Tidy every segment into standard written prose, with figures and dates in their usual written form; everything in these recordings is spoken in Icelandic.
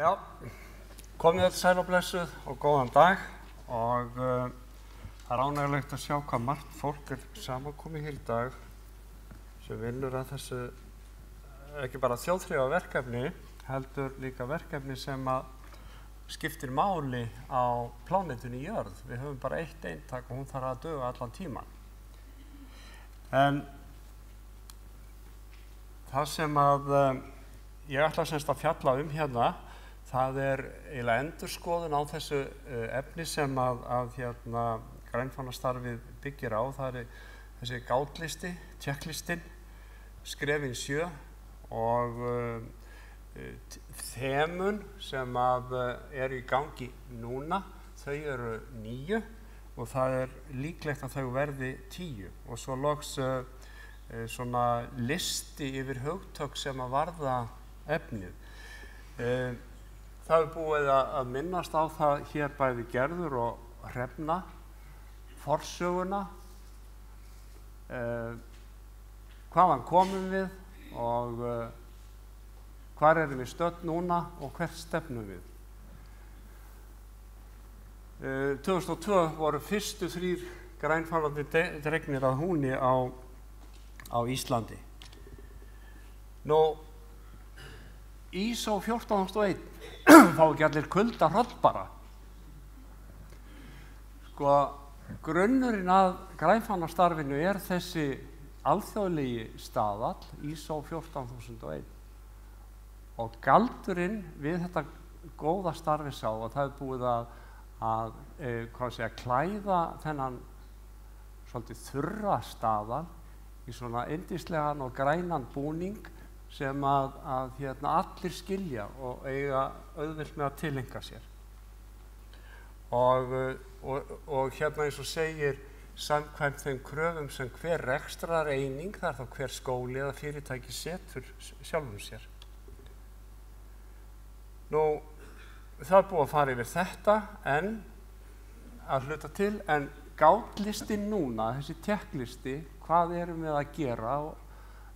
Já, komið öll sæl og blessuð og góðan dag og það er ánægjulegt að sjá hvað margt fólk er samankomið hér í dag sem vinnur að þessu ekki bara þjóðþrifaverkefni, heldur líka verkefni sem að skiptir máli á plánetunni jörð. Við höfum bara eitt eintak og hún þarf að duga allan tíman. En það sem að ég ætla semst að fjalla hérna, það er eiginlega endurskoðun á þessu efni sem að grænfánastarfið byggir á. Það er þessi gátlisti, checklistinn, skrefin 7 og þemun sem að eru í gangi núna, þau eru 9 og það er líklegt að þau verði 10 og svo loks svona listi yfir hugtök sem að varða efnið. Það er búið að minnast á það hér bæði Gerður og Hrefna, forsöguna, hvaðan komum við og hvar erum við stödd núna og hvert stefnum við. 2002 voru fyrstu 3 grænfálandi dregnir að húni á Íslandi. Nú, ISO 14001 fá ekki allir kuldahroll bara. Sko, grunnurinn að grænfánastarfinu er þessi alþjóðlegi staðall ISO 14001 og galdurinn við þetta góða starfi sá og það er búið að klæða þennan svolítið þurra staðal í svona yndislegan og grænan búning sem að allir skilja og eiga auðvelt með að tileinka sér. Og hérna eins og segir samkvæmt þeim kröfum sem hver rekstrareining, það er þá hver skóli eða fyrirtæki setur sjálfum sér. Nú, það er búið að fara yfir þetta en að hluta til, en gátlistin núna, þessi checklisti, hvað erum við að gera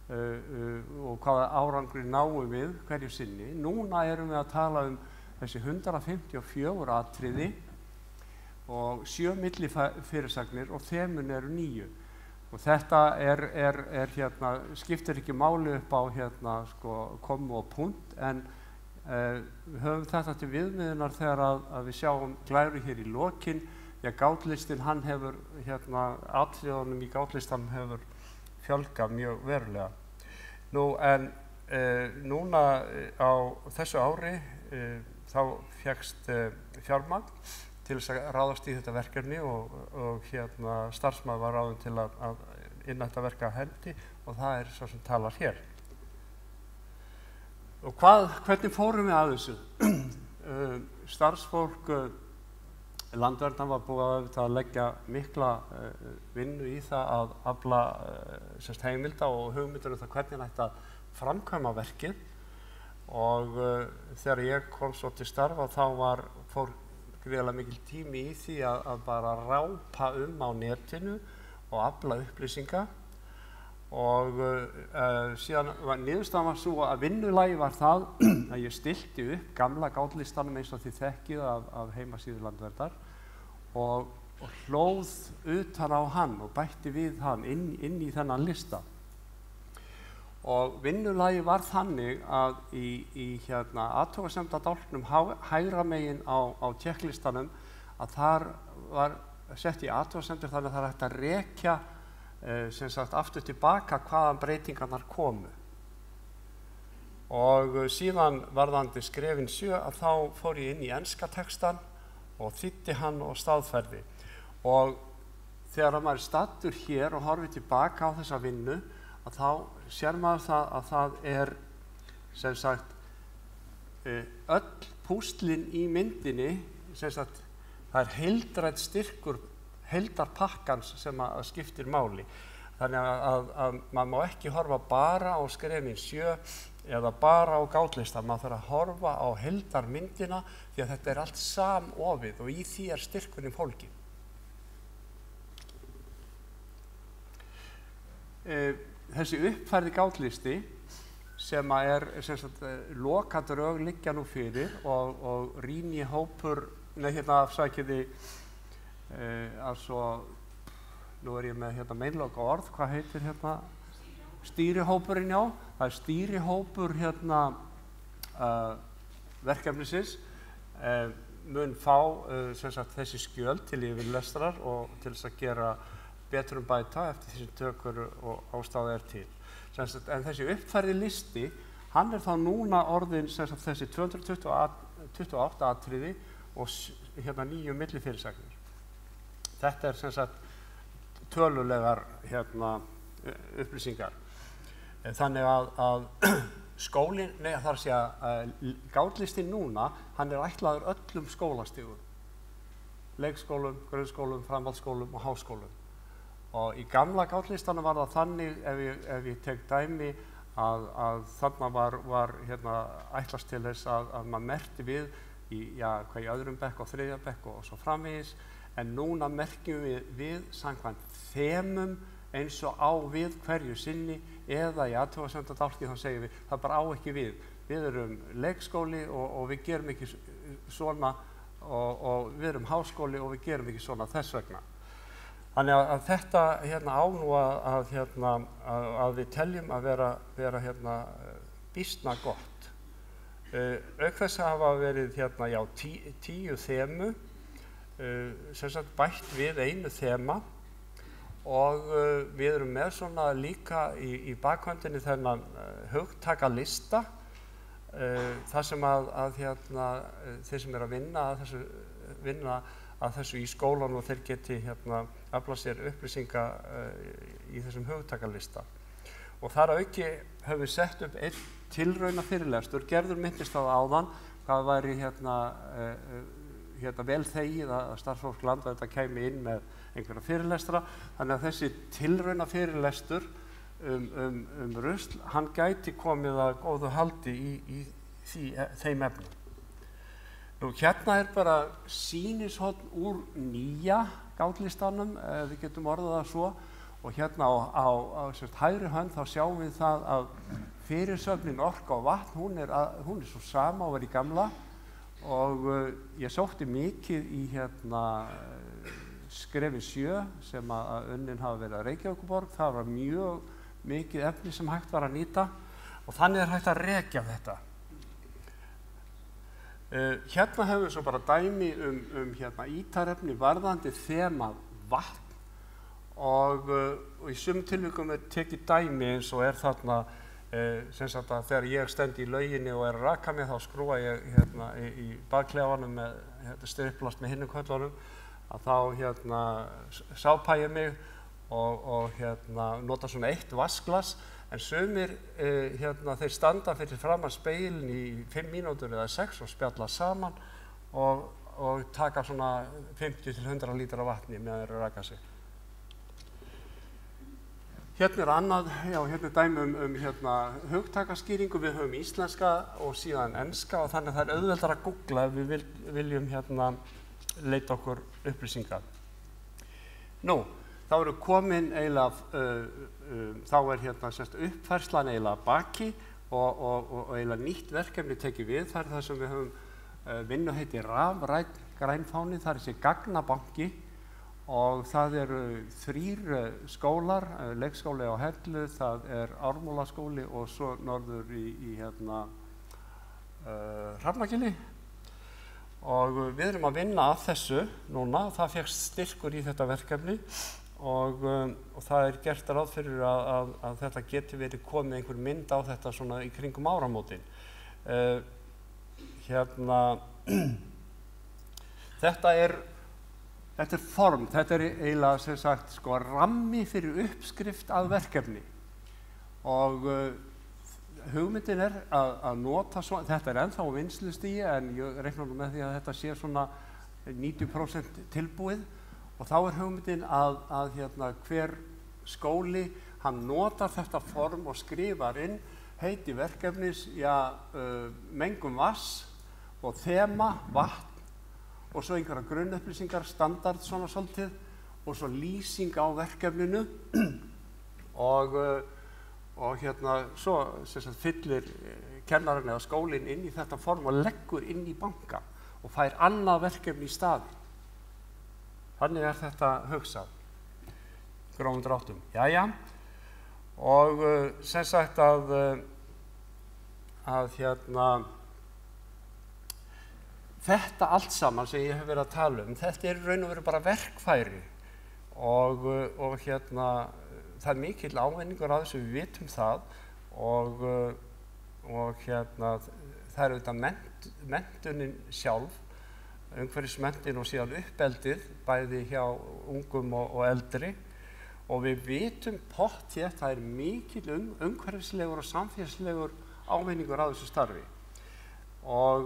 og hvaða árangri náum við hverju sinni. Núna erum við að tala þessi 154 atriði og 7 millifyrirsagnir og þemun eru 9. Og þetta skiptir ekki máli upp á komu og punkt, en við höfum þetta til viðmiðunar þegar að við sjáum glæru hér í lokin, því að gátlistin hann hefur, atriðunum í gátlistanum hefur fjölgað mjög verulega. Nú, en núna á þessu ári þá fékkst fjármagn til þess að ráðast í þetta verkefni og starfsmaður var ráðinn til að inna þetta verk af hendi og það er svo sem talar hér. Og hvernig fórum við að þessu? Starfsfólk Landverndar var búið að leggja mikla vinnu í það að afla heimilda og hugmyndir það hvernig ætti að framkvæma verkið og þegar ég kom svo til starfa þá fór gríðarlega mikil tími í því að bara rápa á netinu og afla upplýsinga og síðan niðurstaðan var svo að vinnulagi var það að ég stillti upp gamla gátlistanum eins og þið þekkið af heimasíðu Landverndar og hlóð utan á hann og bætti við hann inn í þennan lista. Og vinnulagi var þannig að í athugasemdadálknum hægra megin á checklistanum að þar var sett í athugasemdir þannig að það er hægt að rekja aftur tilbaka hvaðan breytingarnar komu. Og síðan varðandi skrefin 7 að þá fór ég inn í enska textan og þýddi hann og staðferði. Og þegar maður er staddur hér og horfir tilbaka á þessa vinnu að þá sér maður að það er öll púslin í myndinni, það er heildrænn styrkur heildarpakkans sem að skiptir máli. Þannig að maður má ekki horfa bara á skrefin 7 eða bara á gátlistan, maður þarf að horfa á heildarmyndina því að þetta er allt samofið og í því er styrkurinn fólginn. Þessi uppfærði gátlisti sem sem sagt, lokadrög liggja nú fyrir og rýnihópur, nei hérna afsækiði, altså, nú ég með hérna meinloka orð, hvað heitir hérna? Stýrihópurinn, já. Það stýrihópur hérna verkefnisins mun fá sem sagt, þessi skjöl til yfirlestrar og til þess að gera betrumbæta eftir því sem tökur og ástæða til. En þessi uppfærði listi, hann þá núna orðin sem sagt, þessi 228 atriði og hérna 9 millifyrirsagnir. Þetta sem sagt tölulegar hérna, upplýsingar. Þannig að skólinn, nei þar að segja, gátlistinn núna, hann ætlaður öllum skólastigum. Leikskólum, grunnskólum, framhaldsskólum og háskólum. Og í gamla gátlistanum var það þannig, ef ég tek dæmi, að þarna var hérna, ætlast til þess að maður merkti við í öðrum bekk og þriðja bekk og svo framvegis, en núna merkjum við samkvæmt þemum eins og á við hverju sinni, eða í athugasemdadálki þá segjum við, það bara á ekki við. Við erum leikskóli og við gerum ekki svona, og við erum háskóli og við gerum ekki svona þess vegna. Þannig að þetta hérna á nú að við teljum að vera hérna býsna gott. Auk þess hafa verið hérna, já, 10 þemu, sem sagt bætt við einu þema, og við erum með svona líka í bakhöndinni þennan hugtakalista, þar sem að hérna, þeir sem að vinna að þessu í skólan og þeir geti hérna afla sér upplýsinga í þessum hugtakalista. Og þar að auki höfum við sett upp einn tilraunafyrirlestur, Gerður minntist það áðan, hvað væri hérna vel þegið að starfsfólk Landverndar kæmi inn með einhverja fyrirlestra, þannig að þessi tilraunafyrirlestur rusl, hann gæti komið að góðu haldi í þeim efnum. Nú hérna bara sýnishorn úr nýja gátlistanum, við getum orðað það svo, og hérna á hægri hönd þá sjáum við það að fyrirsögnin Orka og vatn, hún er svo sama og var í gamla, og ég sótti mikið í hérna skrefi 7 sem að unnin hafa verið að Reykjavíkurborg. Það var mjög mikið efni sem hægt var að nýta og þannig hægt að rekja þetta. Hérna hefur við svo bara dæmi hérna ítarefni varðandi þema vatn og í sumum tilvikum tekið dæmi eins og þarna sem sagt að þegar ég stend í lauginni og að raka mig þá skrúa ég hérna í bakklefanum með striplast með hinnum köllunum, að þá hérna sápa ég mig og hérna nota svona eitt vaskglas, en sumir hérna þeir standa fyrir framan spegilinn í 5 mínútur eða 6 og spjalla saman og taka svona 50 til 100 lítra vatni meðan þeir raka sig. Hérna annað, já, hérna dæmi hérna hugtakaskýringu, við höfum íslenska og síðan enska og þannig að það auðveldara að googla ef við viljum hérna leita okkur upplýsingar. Nú, þá eru komin eiginlega, þá hérna semst uppfærslan eiginlega baki og eiginlega nýtt verkefni tekið við. Það það sem við höfum vinnu heiti rafrænn grænfáni, það þessi gagnabanki. Og það eru 3 skólar, leikskóli á Hellu, það Ármúlaskóli og svo norður í hérna Hrafnagili. Og við erum að vinna að þessu núna, það fékkst styrkur í þetta verkefni og það gert ráð fyrir að þetta geti verið komið einhver mynd á þetta svona í kringum áramótin. Hérna, þetta er form, þetta eiginlega sem sagt sko rammi fyrir uppskrift að verkefni og hugmyndin að nota svona, þetta ennþá á vinnslustigi en ég reikna nú með því að þetta sé svona 90% tilbúið og þá hugmyndin að hérna hver skóli, hann notar þetta form og skrifar inn heiti verkefnis, mengun vatns og þema vatn og svo einhverja grunnupplýsingar, standard svona svolítið og svo lýsing á verkefninu og og svo fyllir kennarinn eða skólinn inn í þetta form og leggur inn í banka og fær annað verkefni í staði. Þannig þetta hugsað, grófum dráttum. Jæja, og sem sagt að þetta allt saman sem ég hef verið að tala þetta raun og veru bara verkfæri og það mikill ávinningur að þessu, við vitum það og það auðvitað menntunin sjálf, umhverfismenntun og síðan uppeldið, bæði hjá ungum og eldri og við vitum pottþétt það mikill umhverfislegur og samfélagslegur ávinningur að þessu starfi og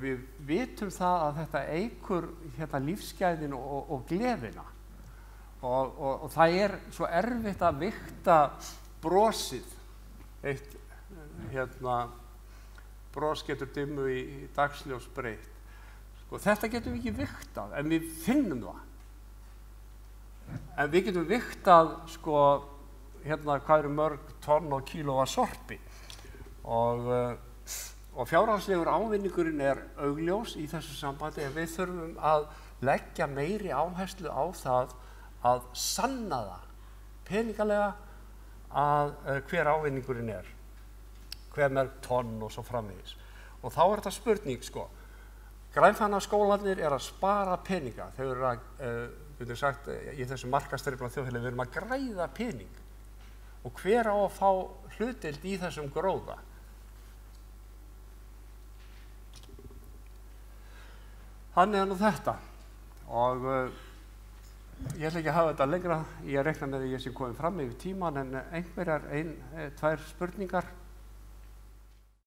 við vitum það að þetta eykur lífsgæðin og gleðina og það svo erfitt að vigta brosið. Eitt bros getur dimmu í dagsljós breytt. Þetta getum við ekki vigtað en við finnum það. En við getum vigtað hvað eru mörg tonn og kíló af sorpi og fjárhagslegur ávinningurinn augljós í þessu sambandi en við þurfum að leggja meiri áherslu á það að sanna það peningalega að hver ávinningurinn hver mörg tonn og svo framvegis. Og þá þetta spurning grænfannaskólarnir að spara peninga. Þau eru við sagt, í þessu markaðsdrifna þjóðfélagi við erum að græða pening og hver á að fá hlutdeild í þessum gróða. Þannig nú þetta og ég ætla ekki að hafa þetta lengra, ég reikna með því ég sé komin fram yfir tíman en einhverjar tvær spurningar.